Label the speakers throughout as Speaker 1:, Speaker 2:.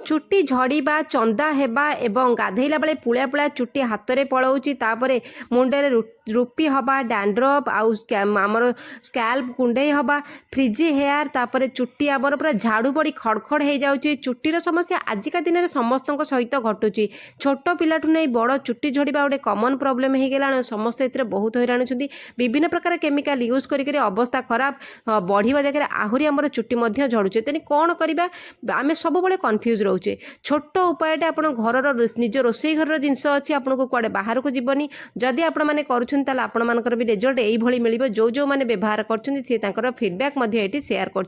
Speaker 1: चुट्टी झड़िबा चंदा हेबा एवं गाधेला बेले पुलिया पुलिया चुट्टी हाथ में पलाऊँगी तापर मुंडे रूपी हवा डैंड्रफ आमर स्कैल्प कुंडे हवा फ्रिजी हेयर तापर चुट्टी आमर पूरा झाड़ू पड़ी खड़खड़ हो जाऊँगी चुट्टीर समस्या आजिका दिन में समस्त सहित घटुची छोट पिलाठू नहीं बड़ चुट्टी झड़िबा गोटे कमन प्रोब्लेम हो गला समस्त ए बहुत हैरान होती विभिन्न प्रकार केमिकल यूज करके अवस्था खराब बढ़िया जगह आहरी आमर चुट्टी झड़ुचे तेने कौन करवा आम सब कन्फ्यूज रोचे छोट उपायटे आप घर निज रोसई घर जिनस अच्छी आपको कड़े बाहर को जीवनी जदि आपण मैंने कर भी रिजल्ट यही मिल जो जो मैंने व्यवहार कर फीडबैक ये सेयार कर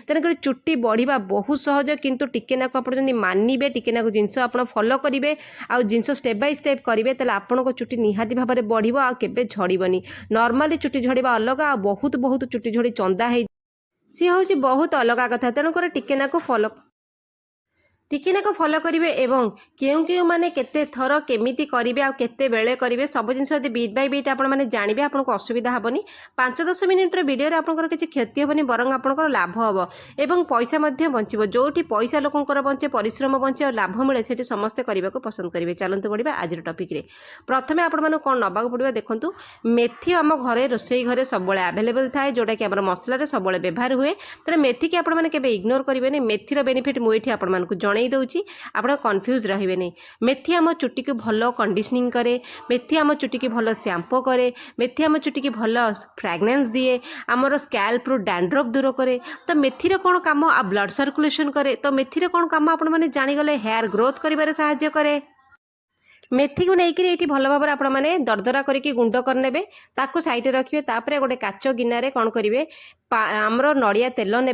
Speaker 1: तेणुकर चुट्टी बढ़िया बहुत सहज किंतु टिके नाक आप मानवे टिके नाक जिनस आप फॉलो करेंगे आउ जिनस स्टेप बाय स्टेप करेंगे तेल आपको चुट्टी निहाती भाव में बढ़िया आ केबे झड़बनी नॉर्मली चुट्टी झड़वा अलग आ बहुत बहुत चुट्टी झड़ी चंदा है सी हूँ बहुत अलग कथा तेणुकर टिके नाक फॉलो टिकेनाक फॉलो करेंगे एवं क्यों क्यों माने केते थर केमिति करेंगे आ केते बेले करेंगे सब जिन बीट बाय बीट आप जानवे आपको असुविधा हेनी 5-10 मिनिट्र वीडियो आपंकर किसी क्षति हेनी बरं आपंकर लाभ हम एवं पैसा बचो जो पैसा लोकंर बचे परिश्रम बचे और लाभ मिले से समस्ते करने को पसंद करेंगे चलते बढ़िया आज टपिक प्रथम आपण कौन नवा पड़ो देखूँ मेथी आम घरे रोसई घरे सब आवेलेबल थाए जोटा कि आम मसलार सब व्यवहार हुए तेनाली मेथी की आपने इग्नोर करेंगे मेथीर बेनिफिट मुझे आपको जन दूची आप कन्फ्यूज रहे नहीं मेथी आम चुट्टी को भल कंडीशनिंग करे मेथी आम चुट्टी की भल शैम्पू करे मेथी आम चुट्टी की भल फ्रेगनेंस दिए आमर स्कैल्प रु डैंड्रफ दूर करे तो मेथीर कौन काम आ ब्लड सर्कुलेशन करे तो मेथीर कौन काम आप जानीगले हेयर ग्रोथ कर साहाय्य करे मेथी को लेकिन ये भल भाव में दरदरा करके गुंड करने ताकू साइड रखिए तापर गोटे काच गिनारे कौन करेंगे आमर नड़िया तेल ने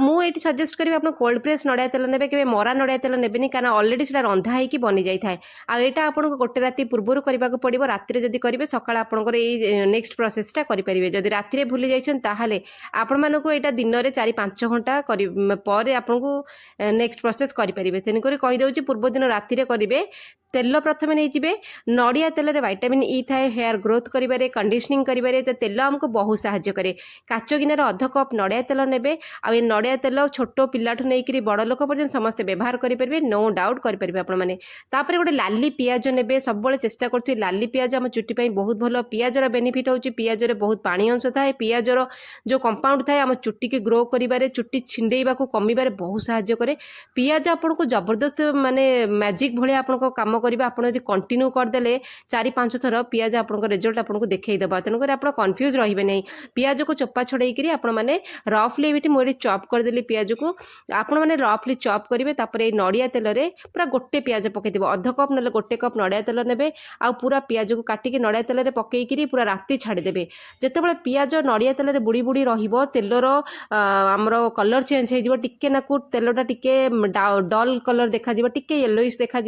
Speaker 1: मुझे सजेस्ट करी आप कोल्ड प्रेस नड़िया तेल ने के मरा नड़िया तेल नेबेनि कारण अलरेडी से रंधा होगी बनी जाए आईटा आपको गोटे राति पूर्व करने पड़ो राति जब करेंगे सका आपंकर ये नेक्स्ट प्रोसेसटा करेंगे जदि राति भूली जाइए आपण मानक यहाँ दिन में 4-5 घंटा पर आपको नेक्स्ट प्रोसेस करेंगे तेणुक कहीदे पूर्व दिन राति करेंगे तेल प्रथम नहीं नड़िया तेल रे विटामिन ई थाए हेयर ग्रोथ करें कंडीशनिंग करें तो तेल आमको बहुत साहाय्य करे काच गिनार अध कप नड़िया तेल ने आ नड़िया तेल छोट पिलाठू नहीं बड़ लोक पर्यटन समस्त व्यवहार करेंगे नो डाउट करेंगे आपने गोटे लाली पियाज ने सब चेष्टा करें लाली पियाज आम चुट्टी बहुत भल पियाजर बेनिफिट होची पियाजर बहुत पानी अंश थाए पियाजर जो कंपाउंड थाए आम चुट्टी की ग्रो करें चुट्टी छिंडेवा कमिबार बहुत साहाय्य करे पियाज आपको जबरदस्त माने मैजिक भाया आपको काम करेंगे आप कंटिन्यू करदे 4-5 थर पियाज आपको रिजल्ट आपको देखईदेव तेणुक आप कन्फ्यूज रही नहीं पियाज को चोपा छड़े आपने रफली ये मुझे चॉप करदेली पियाज को आपने रफली चॉप करेंगे तापर नड़िया तेल रे पूरा गोटे पियाज पकईदेव अध कप ना गोटे कप नड़िया तेल ने आ पूरा पियाज को काटिकी नड़िया तेल रे पकईकरी पूरा राति छाड़देवे जितेबाला पियाज नड़िया तेल रे बुड़ी बुड़ी रहिबो आमर कलर चेंज हो टिके नाकू तेलटा टिके डल कलर देखा टिके येलोइश देखा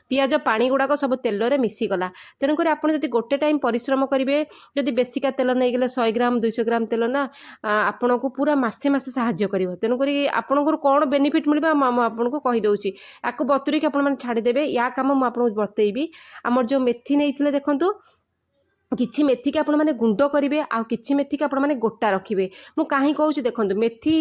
Speaker 1: पियाज पानी गुड़ाक सब तेल रे मिसीगला तेणुक आप गोटे टाइम परिश्रम करेंगे जदि बेसिका तेल नहीं गले 100 ग्राम 200 ग्राम तेल ना आपन को पूरा मसे मसे साहाय्य कर तेणुक आपंकर कौन बेनिफिट मिले आपको कहीदे आपको बतुरी छाड़देवे या कम मुझे बतईबी आमर जो मेथी नहीं देखूँ किछि मेथी के आपण माने गुंड करेंगे आ किछि मेथी के आपण माने गोटा रखिए मु कहीं कहूँ देखो मेथी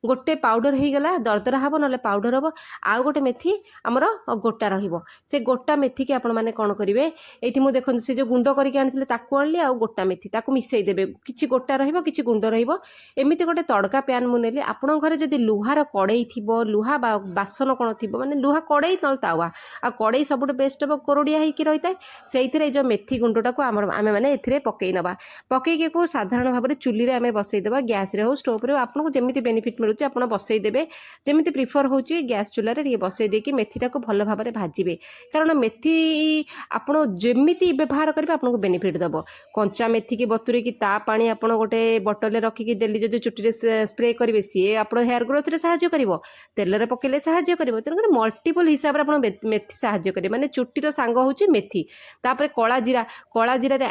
Speaker 1: गोटे पाउडर हो गला दरदरा हम ना पाउडर हम आउ गोटे मेथी आमर गोटा रहिबो से गोटा मेथी के आपण माने कौन करेंगे ये मुझे देखो से जो गुंड करके आनी आनी आउ गोटा मेथी ताकू मिसई देबे किछि गोटा रहिबो किछि गुंड रहिबो एमिति गोटे तड़का प्यान मु नेली आपण घरे जदि लुहार कड़ई थिबो लुहा बासन कौन थी माने लुहा कड़ई न तावा आ कड़ई सबुठ बेस्ट हम कोरोडिया होगी रही है से जो मेथी गुंडटा को आम मैंने ए पकई नवा पकईके को साधारण भाव में चुली रे आमे बसईदेवा गैस रे हो स्टोव रे आपको जमी बेनिफिट मिलूँ आप बसईदेवे जमी प्रिफर हो गैस चूल्हा रे बसई देकी मेथीटा को भल भाव में भाजबे कारण मेथी आप जमी व्यवहार करेंगे आपको बेनिफिट दब कंचा मेथी की बतुरी की ता पानी आप गोटे बटल रखिकी डेली जो चुटी स्प्रे करेंगे सी आप हेयर ग्रोथ रे साहाय्य कर तेल रे पकेले साहाय्य कर तेणुक मल्टीपल हिसाब से मेथी साहाय्य करेंगे माने चुटीर सांग होची मेथी तापर कला जीरा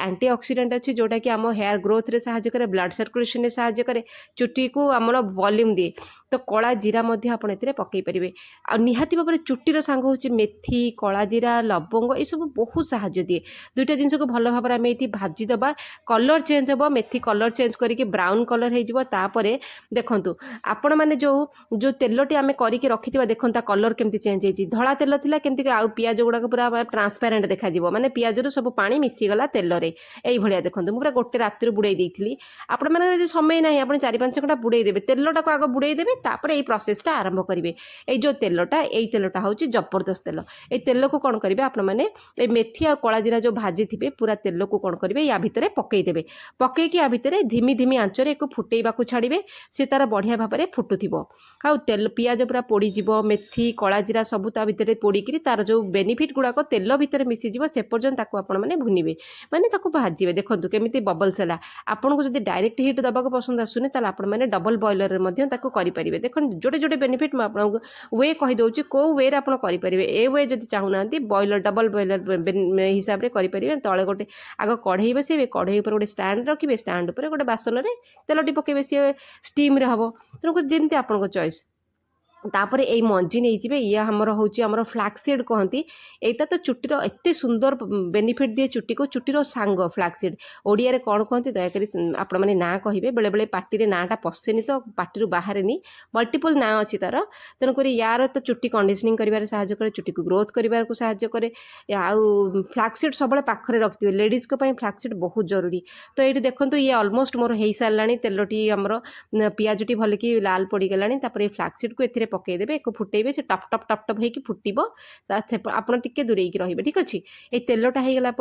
Speaker 1: एंटी ऑक्सीडेंट अच्छी जोटा कि आम हेयर ग्रोथ रे साहाय्य करे ब्लड सर्कुलेशन रे साहाय्य करे चुट्टी को आमर वॉल्यूम दिए तो कला जीरा आपड़ पकई पारे। आ निहाती भाव में चुटीर सांग हूँ मेथी कला जीरा लवंग ये सब बहुत साहाଯ୍य दिए। दुईटा जिनस को भल भाव में ये भाजीदबा कलर चेंज हम मेथी कलर चेंज करके ब्राउन कलर होपर देखूँ आपण मैंने जो जो तेलटी आम करके रखी देखो कलर केमती चेंज होती धला तेल थिला केमती आउ पियाज गुड़ाक पूरा ट्रांसपेरेंट देखा माने पियाज सब पानी मिसीगला तेल रे ये देखो मुझे पूरा गोटे राति बुड़े देती आपण मैंने समय ना आप 4-5 घंटा बुड़े देवे तेलटा को आग बुड़े देवे तापर ये प्रोसेसटा आरंभ करेंगे। ये जो तेलटा हूँ जबरदस्त तेल ये तेल को कौन करेंगे आपण मैंने मेथी आ कला जीरा जो भाजी थे पूरा तेल को कौन करेंगे या भितर पकईदेवे पकईकि या भितर धिमी धिमी आंचरे एक फुटेवा छाड़े सी तार बढ़िया भाव में फुटुव आउ तेल पियाज पूरा पोड़ीज मेथी कला जीरा सब ता भितर पोड़िकी तार जो बेनिफिट गुड़ाक तेल भितर मिसीज से पर्यंत आपण मैंने भुनिबे माने भाजिबे देखो केमी बबल्स है आपन को जब डायरेक्ट हिट दबाक पसंद आसुनी ताल आपण मैंने डबल बॉयलर करेंगे देखो जोटे जोटे बेनिफिट मुझे वे कहीदे कौ वे आप करेंगे ए वे जब चाहूना बॉयलर डबल बॉयलर हिसाब से करेंगे तले गोटे आग कढ़ई बसैबे कढ़ई पर गोटे स्टैंड रखिए स्टैंड पर गोटे बासन में तेलटी पकेबे सी स्टीम रे हम तेणुक जमी आपन चॉइस तापर ये मंजी नहीं जी ये आमर हूँ आमर फ्लैक्सीड कहती यहाँ तो चुटीर एत सुंदर बेनिफिट दिए चुटी को चुटीर सांग फ्लैक्सीड ओडिया रे कौन कहती दयाकोरी आपण मैंने ना कहे बेले बेले पार्टी नाटा पशेनी तो पार्टी बाहर मल्टीपल ना अच्छी तार तेणुक यार तो चुटी कंडीशनिंग कर साहाय्य करे चुटी को ग्रोथ करने को साहाय्य करे आउ फ्लैक्सीड सब पाखे रखिए लेडीज को फ्लैक्सीड बहुत जरूरी। तो ये देखो ये ऑलमोस्ट मोर हो सारे तेलटी आमर पियाजटी भल कि लाल पड़गला फ्लैक्सीड को ए पकईदेवे एक फुटेबे से टप टप टप टप होकर फुटब आप दूरे रही ठीक अच्छे ये तेलटा होगला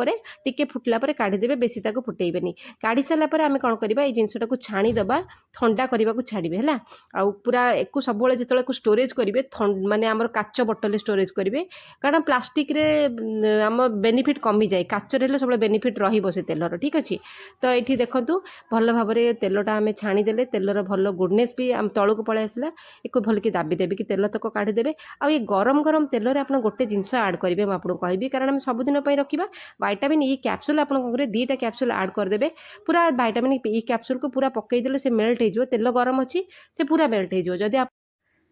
Speaker 1: टिके फुटला काढ़ीदेवे बेसी ताको फुटेबेनी काढ़ी सारापर आम कौन करवा ये जिनटा को छाणीदबा ठंडा करने को छाड़े है आउ पूरा एक सब जो स्टोरेज करेंगे माने आमर काच बोतल स्टोरेज करेंगे कारण प्लास्टिक रे आम बेनिफिट कमी जाए काचर सब बेनिफिट रही तेलर ठीक अच्छे। तो ये देखूँ भल भाव में तेलटा आम छाणीदे तेलर भल गुडनेस भी आम तौक पलि आसला एक भल कि दाबी देवी कि तेल तक काढ़ीदेवे आ ये गरम गरम तेल रे आपन गोटे जिनस ऐड करेंगे मुझे आपको कहबी कारण आम सबुदिन रखा विटामिन ई कैप्सूल आप 2टा कैप्सूल ऐड करदेवे पूरा विटामिन ई कैप्सूल को पूरा पकईदे से मेल्ट हो तेल गरम अच्छी से पूरा मेल्ट हो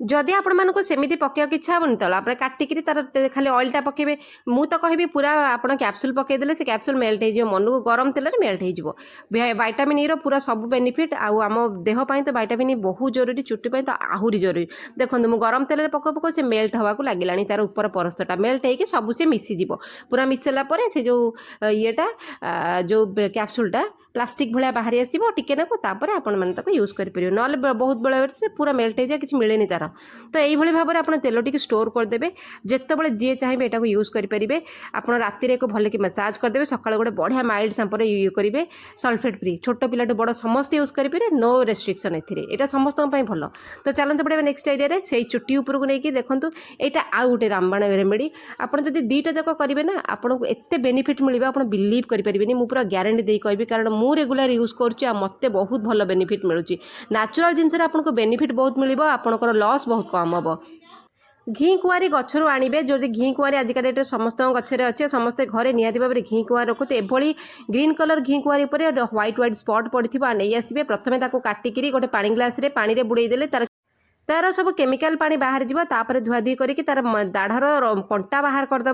Speaker 1: जदि आपण मानक सेमती पकेक इच्छा हेनी तो आप काटिकी तार खाली ऑयलटा पकेबे मु तो कहबी पूरा आप कैप्सूल पकईदे से कैप्सूल मेल्ट हो मन को गरम तेल मेल्ट हो विटामिन ई पूरा सब बेनिफिट आम देहपाई तो विटामिन ई बहुत जरूरी चुटी तो आहरी जरूरी। देखो मुझे गरम तेल पक पक से मेल्ट हवा लगे तार ऊपर परस्तटा मेल्ट हो सब से मिसीज पूरा मिसला से जो येटा जो कैप्सूलटा प्लास्टिक भाया बाहर आसो टिके नाकू तापर आपण मैंने यूज करें ना बहुत बेले से पूरा मेल्ट हो जाए कि मिलेनी तार। तो यही भाव में आप तेलटी स्टोर करदे जिते जी चाहिए यहाँ यूज करेंगे आप राति एक भल कि मसाज करदे सकाल गोटे बढ़िया माइल्ड सांपर यूज करेंगे सल्फेट फ्री छोट पिलाटू बड़ समस्त यूज करेंगे नो रेस्ट्रिक्शन एटा समस्त भल। तो चलते पड़े नेक्स्ट आइडिया से चुटी उपरको नहीं देखूँ यहाँ आउ गोटे रामबाण रेमेडी आप जब 2टा जाक करेंगे ना आपको एत बेनिफिट मिले आप बिलीव करेंगे मुझे पूरा ग्यारंटी दे कहबी कारण मु रेगुलर यूज करुँच मत बहुत भल बेनिफिट मिलूँ नेचुरल जिनस आपको बेनिफिट बहुत मिल आपंकर लॉस बहुत कम हम। घी कुआरी गचर आणवे जो घी कुआरी आजिका डेट समस्त गचर अच्छे समस्ते घरे निहाती भाव में घी कुआरी रखुते एभली ग्रीन कलर घी कुआरी पर व्हाइट व्हाइट स्पट पड़े नहीं आसवे प्रथम काटिकी गोटे पानी ग्लास रे पानी रे बुड़े देले तार सब केमिकल पानी बाहर जापर धुआधुई करके तार दाढ़र कंटा बाहर करदे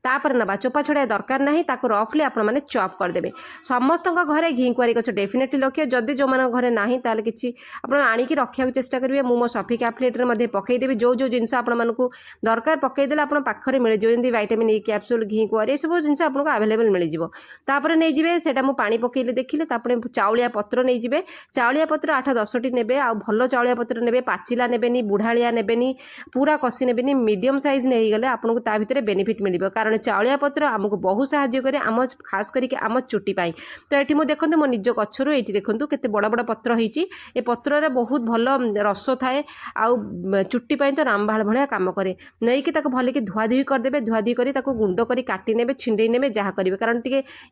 Speaker 1: तापर नवा चोपा छड़ा दरकार नहीं रफली आप चॉप करदे समस्त घरे घी कुआरी गछ डेफिनेटली रखिए जदि जो मान घरे ना ताल कि आणिकी रखा चेष्टा करेंगे मो सफी कैप्लेट्रे पकईदेवी जो जो जिन आपको दरकार पकईदे आप पाखे मिल जाए विटामिन ई कैप्सूल घी कुआरी सब जिन आपको आवेलेबल मिल जापर नहीं जाए से पानी पकईले देखिले चाउलिया पत्र नहीं जाए चाउलिया पत्र 8-10टी ने भल चाउलिया पत्र ने पाचिला नेबेनी बुढ़ालिया नेबेनी पूरा कषि नेबेनी मीडियम साइज नहीं गले आपको ता भितर बेनिफिट मिल कारण चाउलिया पत्र आमको बहुत साहाय्य करे आम खास करके आम चुटी पाई। तो ये मुझे देखते मो निज गचर ये देखूँ केते बड़ बड़ पत्र होती ए पत्र बहुत भल रस थाए आउ चुटी पाई तो रामबाण भाया काम करे नहीं कि भल कि धुआधुई करदे धुआधुई कर गुंड कर काटी ने छिंडे ने जहाँ करेंगे कारण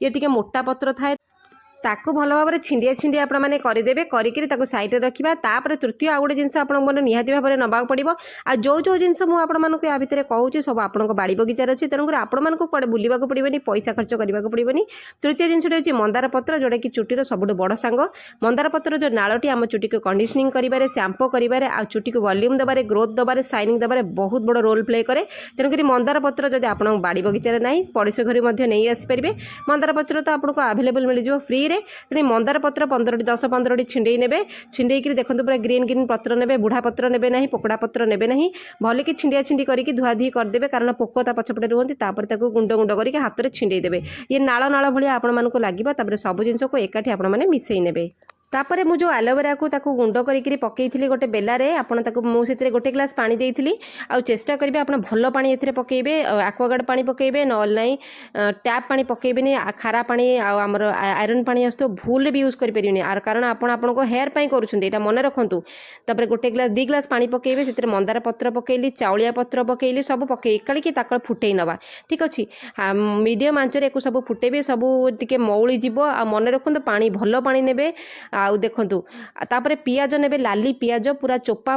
Speaker 1: ये मोटा पत्र थाए ताकू भल भाव में छिंडिया छिंडिया आपण मैंने करदेवे करके सैड्रे रखा तापर तृतीय आउ गोटे जिनस आप निहाती भाव में नवाक पड़ो आ जो जिनस मुझे या भितर कहूँ सब आप बाड़ी बगीचार अच्छी तेणुकर आपण कड़े बुलवाक पड़ोनी पैसा खर्च करने को पड़ोनी। तृतीय जिनसटी होची मंदार पत्र जोटा कि चुटीर सबुठ बड़ सांग। मंदार पत्र जो नाड़ी आम चुटी को कंडीशनिंग करेंगे शैम्पू करेंगे आ चुटी को वॉल्यूम देवे ग्रोथ देवे शाइनिंग देवे बहुत बड़ रोल प्ले करे। तेणुक मंदार पत्र जब आप बाड़ी बगीचार ना पड़ोशी घर नहीं आसपारे मंदार पत्र तो आपको आभेलेबल मिल जाए फ्री रे। तेणु मंदार पत्र 10-15 छिंडे ने छिंडे देखो पूरा ग्रीन ग्रीन पत्र ने बुढ़ा पत्र ने ना पोकड़ा पत्र ने ना भल कि छिंडिया छिंडी करके धुआधुई करदे कारण पोक पछपटे रुहति गुंड गुंड करके हाथ में छिंडे देवे ये नाल नाल भाया आपको लगे सब जिनस को एकाठी आप मिसई ने। तापर मु जो एलोवेरा को ताकू गुंड करी पकई गोटे बेलारे मुझे गोटे ग्लास पानी देती आउ चेष्टा करेंगे आप भल पा ए पकेबे एक्वागार्ड पानी पकेबे नल ना टैप पानी पकेबेनि खारा पानी आमर आयरन पानी आस भूल भी यूज करें कारण आपको हेयर पाई करुँच मन रखु। तापर गोटे ग्लास 2 ग्लास पानी पकेबे से मंदार पत्र पकेली चाउलिया पत्र पकेली सब पकई एकाड़ी फुटई नवा ठीक अच्छे मीडियम आंचर एक सब फुटेबे सब टे मौली जीव आ मन रखु पानी भल पा ने आउ देखंतु तापर पियाज नेबे लाली पियाज पूरा चोपा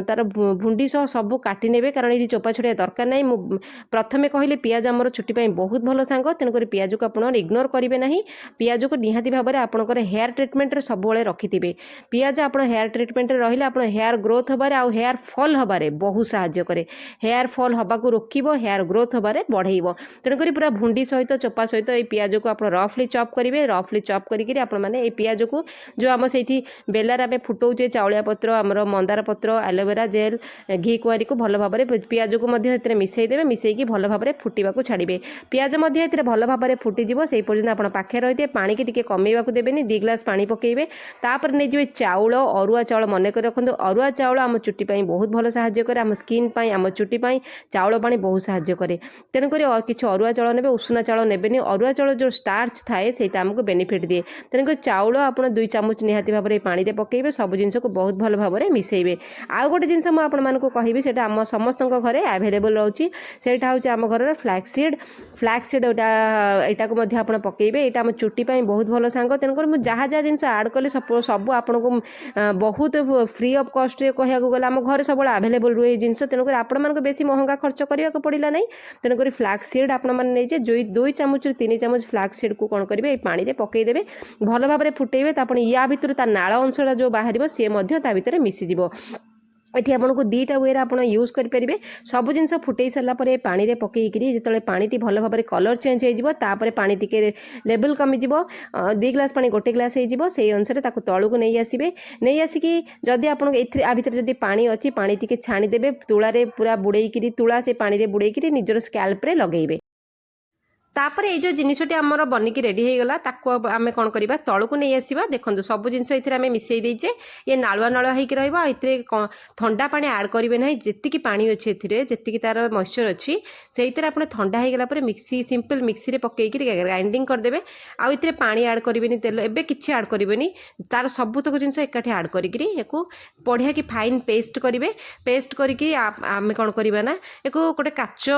Speaker 1: तार भुंडी सह सब काटी नेबे कारण ये चोपा छुड़िया दरकार नहीं। मु प्रथमे कहले पियाज आमर चुटी पाई बहुत भल सांग तेणुक पियाज को आप इग्नोर करेंगे ना। पियाज को निहाती भाव में आपंकर हेयर ट्रिटमेंट सब रखिथे पियाज आप हेयर ट्रिटमेंट रही आप हेयर ग्रोथ हबारे आउ हेयर फॉल हबारे बहुत साहाय्य करे। हेयर फॉल हवा को रोकब हेयर ग्रोथ हबारे बढ़ेब तेणुक पूरा भुंडी सहित चोपा सहित ये पियाज को आप रफली चॉप करेंगे रफली चॉप करके आपने पियाज को जो आम से बेलार आम फुटाऊे चाउलिया पत्र आमर मंदार पत्र एलोवेरा जेल घी कुआरी को भल भाव में पियाज को मिसईदेवे मिसईकी भल भाव में फुटा छाड़े पियाज भल भाव में फुटीज से पर्यटन आप पाखे रही थे पानी की टी कमेवा को देवेनि 2 ग्लास पानी पकेबे तापर नहीं जी चाउल अरुआ चाउल मन कर रखु अरुआ चाउल आम चुटी बहुत भल साहाय्य करे आम स्किन आम चुटी चाउल पानी बहुत साहाय्य करे। तेणुक किसी अरुआ चाउल ने उषुना चाउल नेबेनि अरुआ चाउल जो स्टार्च थाए से आमको बेनिफिट दिए तेणुक चाउल आप 2 चामच निहाती भाव में पानी रे पकेबे सब जिनस को बहुत भल भाव में मिसेबे। आउ गोटे जिनस मुझे कहबी से आम समस्त घरे आभेलेबल रोचे सेटा हूँ आम घर फ्लैक्सीड यहाँ को पकेबे यहाँ आम चुटी बहुत भल सांग तेणुक मुझे जहाँ जहाँ जिनस आड कली सब आपको बहुत फ्री ऑफ कॉस्ट कहया गले आम घर सब आभेलेबल रुए जिनस तेणुक आपण बेसी महंगा खर्च करने को पड़ा ना। तेणुक फ्लैक्सीड आपने 2 चामच 3 चामच फ्लैक्सीड को कौन करेंगे पानी में पकईदेवे भल भाव में फुटेबे या भितर नाल अंशटा जो बाहर सी भितर मिसीज ये आपको 2टा वे आप यूज करेंगे सब जिन फुटे सारापर पानी में पकईकि जो पानी भल भाव में कलर चेंज होपर पानी टी लेवल कमिज 2 ग्लास पानी 1 ग्लास से अनुसार तलू को नहीं आसबे नहीं आसिकी जदि आप भितर जब पानी अच्छी पानी टी छाणीदेवे तुलारे पूरा बुड़ेकी तुला से पानी में बुड़ेकी निजर स्कैल्प्रे लगेबे तापर ये जो जिनसटी आमर बनिकी रेडी हो गला ताको आमे कौन करवा तलू को नहीं आसवा देखो सब जिनस ये मिसई देचे ये नालुआ नालुआ होकर रहा ठंडा पानी आड करेंगे ना जी पानी अच्छे जी तार मॉइस्चर अच्छी से आप ठंडा हो गला मिक्सी सिंपल मिक्सी पकईकि ग्राइंडिंग करदे आउ ये पानी आड करेंगे तेल एवं किसी आड करेंगे तार सबुतक जिन एकाठी आड करी बढ़िया कि फाइन पेस्ट करेंगे पेस्ट करके आम कौन करवा ना एक गोटे काच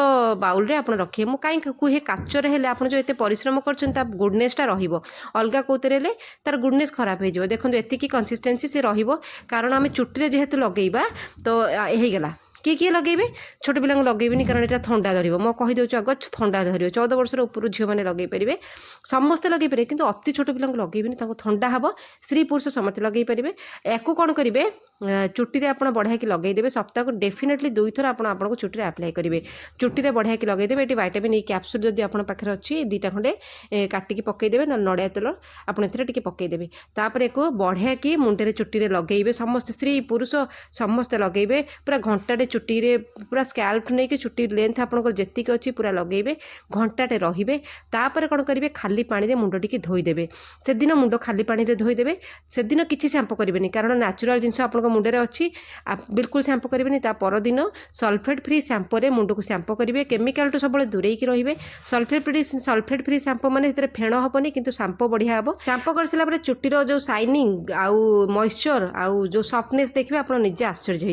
Speaker 1: बाउल रे आप रखिए मुझे कहीं कहे काचर हेले आप जो एते परिश्रम कर गुडनेसटा रहिबो अलगा कोतरे ले तार गुडनेस खराब हो देखो एतिकी कंसिस्टेंसी से रहिबो कारण आम चुट्टी जेहेतु लगेबा तो होगला किए लगेबे छोट पिला लगेबेनि कारण यहाँ थंडा धरब मैं कहीदे आग थंडा धर 14 वर्ष ऊपर झील मैंने लगे पारे समस्ते लगे पारे कि अति छोट पिला लगेबेनि थंडा हम स्त्री पुरुष समस्त लगे पारे या कौन करेंगे चुट्टी आप बढ़िया कि लगेदेवे सप्ताह को डेफिनेटली 2 थर आपको चुट्टी आप्लाय करेंगे चुट्टी बढ़िया कि लगेदेवे ये विटामिन ई कैप्सूल जब आप पाखे अच्छी 2टा खंडे काटिकी पकईदेवे ना नड़िया तेल आपड़े पकईदेवे तापर एक बढ़िया कि मुंडे चुट्टी लगेबे समस्त स्त्री पुरुष समस्ते लगेबे पूरा घंटाटे चुट्टी रे पूरा स्कैल्प नहीं कि चुट्टी लेंथ आपंकर जी अच्छी पूरा लगेबे घंटाटे रे तापर कौन करेंगे खाली पानी रे मुंड टी धोईदेवे से दिन मुंड खाली पानी रे धोईदेवे से दिन किसी शैम्पू करेंगे कारण नेचुरल जिनस आप मुंडे अच्छी बिल्कुल शैम्पू करेंगे परदिन सल्फेट फ्री शैम्पू रे मुंड को शैम्पू करेंगे केमिकल टू सब दूरेकी रे सल्फेट फ्री शैम्पू माने फेण हेनी कि शैम्पू बढ़िया हम शैम्पू कर सारापर चुट्टीर जो शाइनिंग आउ मॉइस्चर आउ जो सफ्टनेस देखिए आप निजे आश्चर्य